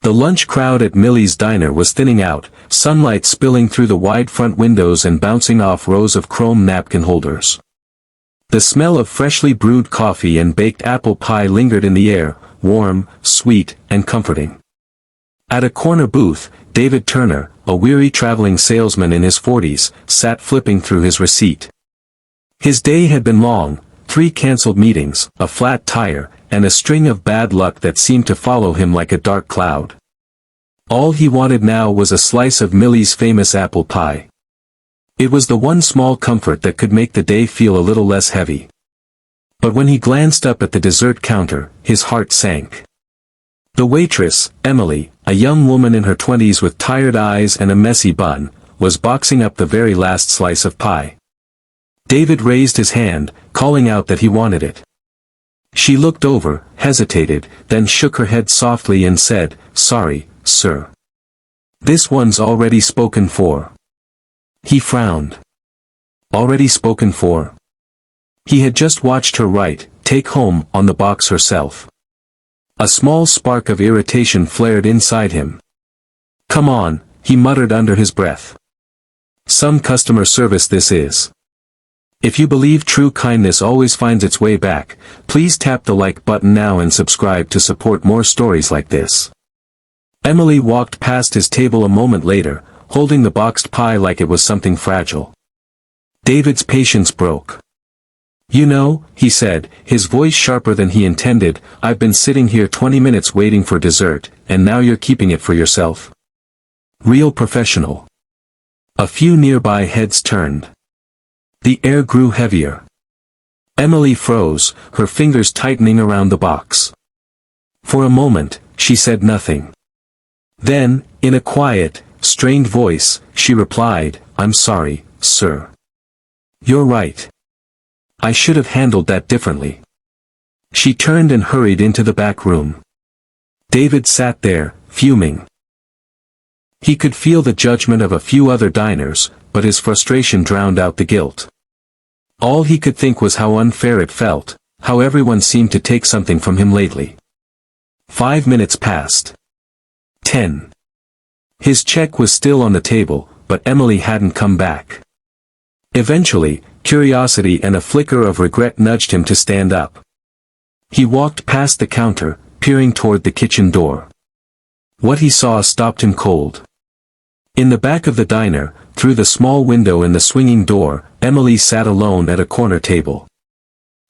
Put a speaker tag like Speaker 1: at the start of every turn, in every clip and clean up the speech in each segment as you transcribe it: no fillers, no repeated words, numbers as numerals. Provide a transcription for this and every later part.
Speaker 1: The lunch crowd at Millie's diner was thinning out, sunlight spilling through the wide front windows and bouncing off rows of chrome napkin holders. The smell of freshly brewed coffee and baked apple pie lingered in the air, warm, sweet, and comforting. At a corner booth, David Turner, a weary traveling salesman in his 40s, sat flipping through his receipt. His day had been long, 3 canceled meetings, a flat tire, and a string of bad luck that seemed to follow him like a dark cloud. All he wanted now was a slice of Millie's famous apple pie. It was the one small comfort that could make the day feel a little less heavy. But when he glanced up at the dessert counter, his heart sank. The waitress, Emily, a young woman in her 20s with tired eyes and a messy bun, was boxing up the very last slice of pie. David raised his hand, calling out that he wanted it. She looked over, hesitated, then shook her head softly and said, "Sorry, sir. This one's already spoken for." He frowned. Already spoken for? He had just watched her write, "Take home," on the box herself. A small spark of irritation flared inside him. "Come on," he muttered under his breath. "Some customer service this is." If you believe true kindness always finds its way back, please tap the like button now and subscribe to support more stories like this. Emily walked past his table a moment later, holding the boxed pie like it was something fragile. David's patience broke. "You know," he said, his voice sharper than he intended, "I've been sitting here 20 minutes waiting for dessert, and now you're keeping it for yourself." Real professional. A few nearby heads turned. The air grew heavier. Emily froze, her fingers tightening around the box. For a moment, she said nothing. Then, in a quiet, strained voice, she replied, "I'm sorry, sir." "You're right. I should have handled that differently." She turned and hurried into the back room. David sat there, fuming. He could feel the judgment of a few other diners, but his frustration drowned out the guilt. All he could think was how unfair it felt, how everyone seemed to take something from him lately. 5 minutes passed. 10. His check was still on the table, but Emily hadn't come back. Eventually, curiosity and a flicker of regret nudged him to stand up. He walked past the counter, peering toward the kitchen door. What he saw stopped him cold. In the back of the diner, through the small window in the swinging door, Emily sat alone at a corner table.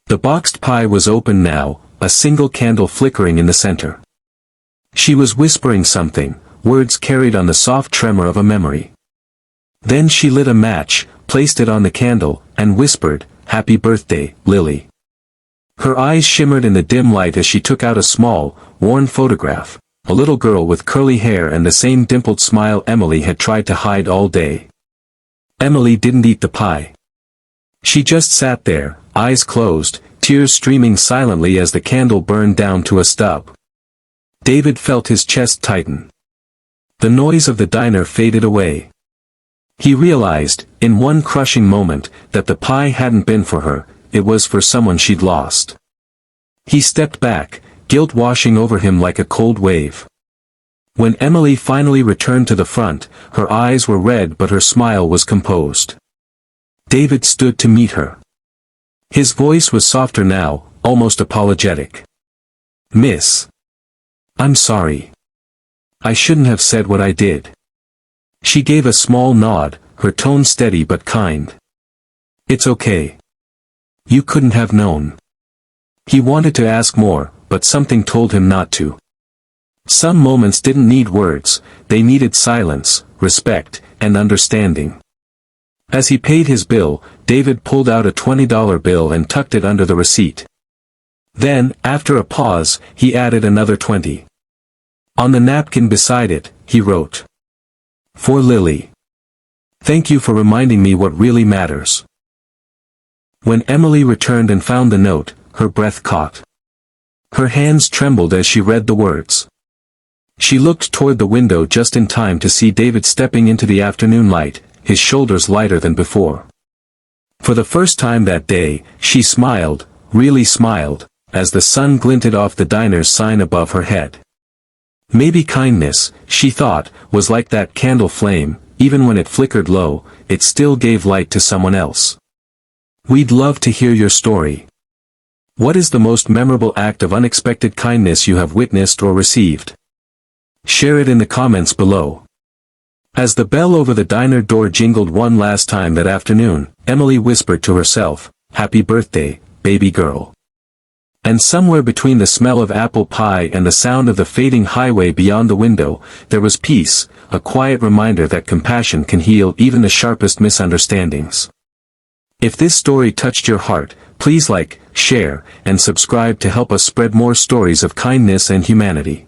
Speaker 1: The boxed pie was open now, a single candle flickering in the center. She was whispering something, words carried on the soft tremor of a memory. Then she lit a match, placed it on the candle, and whispered, "Happy birthday, Lily." Her eyes shimmered in the dim light as she took out a small, worn photograph, a little girl with curly hair and the same dimpled smile Emily had tried to hide all day. Emily didn't eat the pie. She just sat there, eyes closed, tears streaming silently as the candle burned down to a stub. David felt his chest tighten. The noise of the diner faded away. He realized, in one crushing moment, that the pie hadn't been for her, it was for someone she'd lost. He stepped back, guilt washing over him like a cold wave. When Emily finally returned to the front, her eyes were red but her smile was composed. David stood to meet her. His voice was softer now, almost apologetic. "Miss. I'm sorry. I shouldn't have said what I did." She gave a small nod, her tone steady but kind. "It's okay. You couldn't have known." He wanted to ask more, but something told him not to. Some moments didn't need words, they needed silence, respect, and understanding. As he paid his bill, David pulled out a $20 bill and tucked it under the receipt. Then, after a pause, he added another 20. On the napkin beside it, he wrote, "For Lily. Thank you for reminding me what really matters." When Emily returned and found the note, her breath caught. Her hands trembled as she read the words. She looked toward the window just in time to see David stepping into the afternoon light, his shoulders lighter than before. For the first time that day, she smiled, really smiled, as the sun glinted off the diner's sign above her head. Maybe kindness, she thought, was like that candle flame, even when it flickered low, it still gave light to someone else. We'd love to hear your story. What is the most memorable act of unexpected kindness you have witnessed or received? Share it in the comments below. As the bell over the diner door jingled one last time that afternoon, Emily whispered to herself, "Happy birthday, baby girl." And somewhere between the smell of apple pie and the sound of the fading highway beyond the window, there was peace, a quiet reminder that compassion can heal even the sharpest misunderstandings. If this story touched your heart, please like, share, and subscribe to help us spread more stories of kindness and humanity.